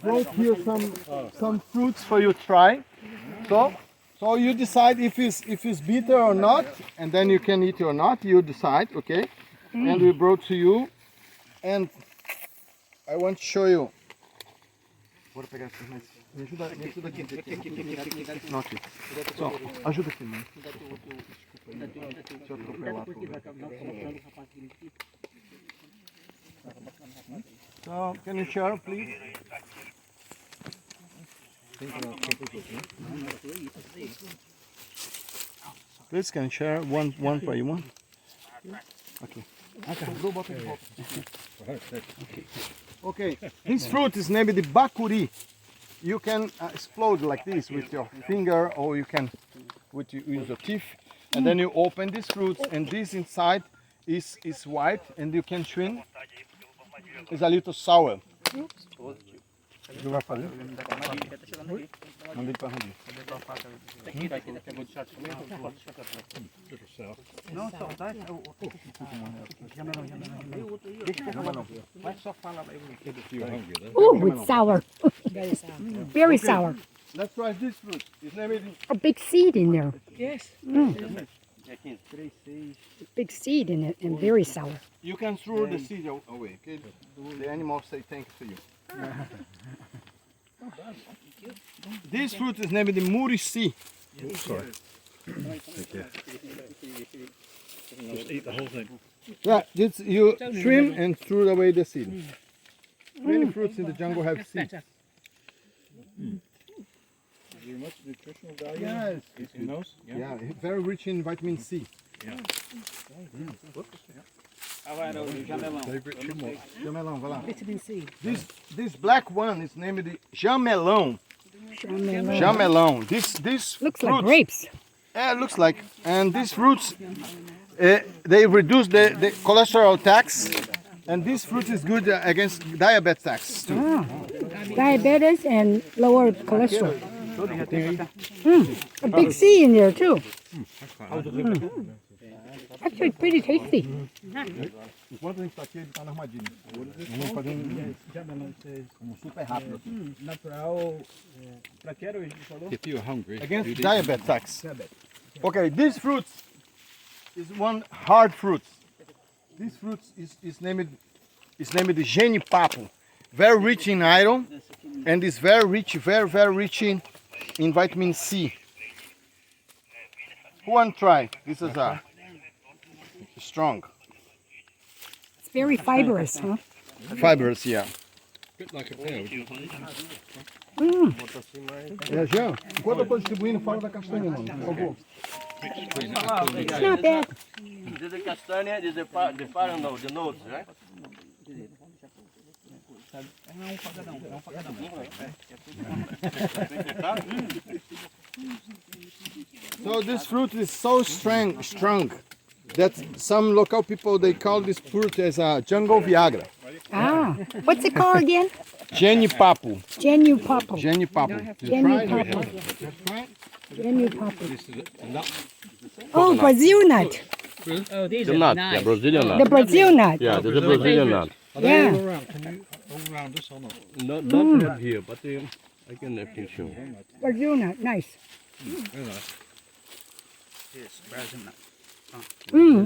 brought here some fruits for you to try. So you decide if it's bitter or not, and then you can eat it or not. You decide, okay? And we brought to you, and I want to show you. Bora pegar aqui, mas me ajuda aqui. Não, aqui. Só, ajuda aqui, mano. Deixa eu atropelar tudo. So, can you share, please? Please, can you share one for you, one? Okay. Okay, this fruit is named the bakuri. You can explode like this with your finger, or you can use your teeth, and then you open this fruit, and this inside is white, and you can swim. It's a little sour. You vai fazer? Mandei para onde? Não, só dá Ooh, it's sour. Very sour. Let's try this fruit. It's named A big seed in there. Yes. Big seed in it and very sour. You can throw the seed away, okay? The animals say thanks to you. This fruit is named the murici. Sorry. Just eat the whole thing. Yeah, you trim and throw away the seed. Many fruits in the jungle have seeds. Is there much nutritional value Yes. in those? Yeah, very rich in vitamin C. Favorite chimol. Jamelão, vai lá. Vitamin C. This black one is named the jamelão. Jamelão. This Looks fruits, like grapes. Yeah, it looks like. And these fruits, they reduce the cholesterol tax. And this fruit is good against diabetes tax too. Ah, diabetes and lower cholesterol. A big C in there too. Actually, pretty tasty. Enquanto a gente está aqui, ele está na armadilha. Vamos fazer um super rápido. Natural. Para que era hoje? Falou? If you're hungry, Against diabetes tax. Okay, this fruit is one hard fruit. This fruit is named the genipapo. Very rich in iron, and is very rich in vitamin C. Who want to try? This is strong. It's very fibrous, huh? Fibrous, yeah. bit like a pear. É, Jean, enquanto eu estou distribuindo, fala da castanha, mano, por favor. It's not bad. This is castanha, this is the farandão, the notes, right? So this fruit is so strong that some local people, they call this fruit as a jungle Viagra. Ah, what's it called again? Genipapo. Genupapo. Genipapo. Genupapo. Genupapo. This is a nut. Oh, Brazil nut. Oh, these The are nut, nice. yeah, Brazilian nut. The Brazil nut. Yeah, there's a Brazilian nut. Are they Yeah. all around? Can you all around us or not? Not here, but I can teach you. Brazil nut, nice. Very nice.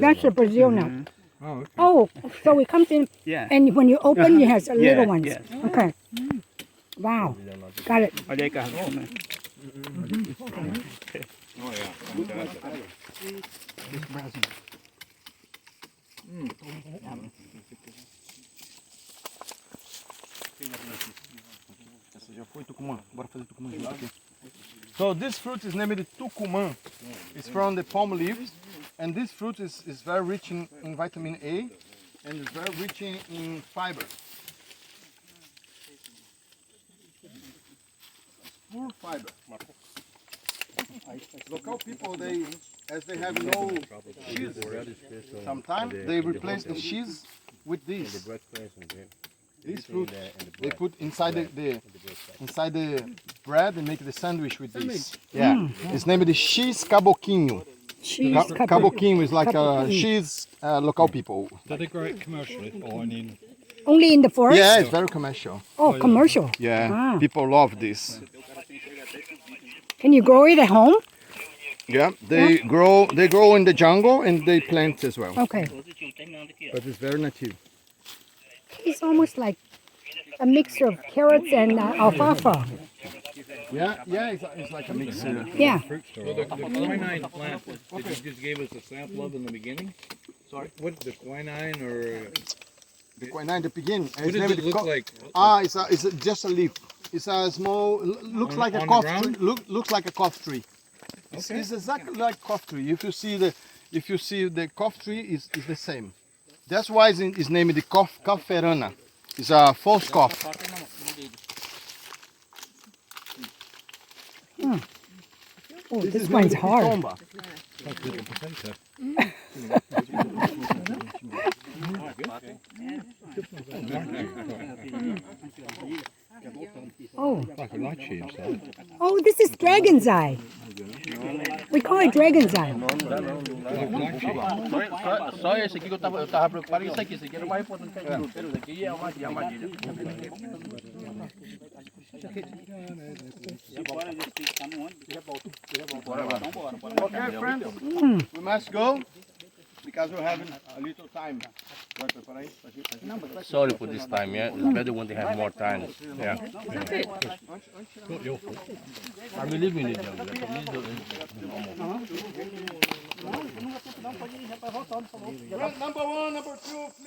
That's a Brazil nut. Oh, okay. Oh, so it comes in, Yeah. and when you open, it has little ones. yeah. Okay. Wow. Got it. Olha aí, Carlos. Oh, yeah. Essa já foi Tucumã. Bora fazer Tucumã junto aqui. So this fruit is named Tucumã. It's from the palm leaves, and this fruit is very rich in vitamin A, and is very rich in fiber. Pure fiber. Local people, as they have no cheese, sometimes they replace the cheese with this. This fruit they put inside the bread and make the sandwich with this. Yeah, it's named the cheese caboquinho. Cheese Caboquinho is like a cheese local people. Do they grow it commercially or in Only in the forest? Yeah, it's very commercial. Oh, commercial. Yeah, Ah. people love this. Can you grow it at home? Yeah, they grow in the jungle and they plant as well. Okay. But it's very native. It's almost like a mixture of carrots and alfalfa. Yeah, it's like a mix. Yeah. So the quinine plant that you just gave us a sample of in the beginning? Sorry? What, the quinine or... The quinine, the beginning. What does it look like? It's just a leaf. It's a small, looks like a on the coffee ground? tree. Looks like a coffee tree. Okay. It's exactly like coffee tree. If you see the coffee tree, is the same. That's why it's named the cafferana. It's a false cough. Oh, this one's hard. Tomba. Oh. Like a light sheep's eye. Oh, this is dragon's eye. We call it dragon's eye. Só esse aqui que eu tava preocupado, isso aqui era o mais importante que a gente viu. Esse aqui é uma armadilha. Okay, friends, we must go because we're having a little time. Sorry for this time, yeah. It's better when they have more time. Yeah. I believe in it, Number 1, number 2, please.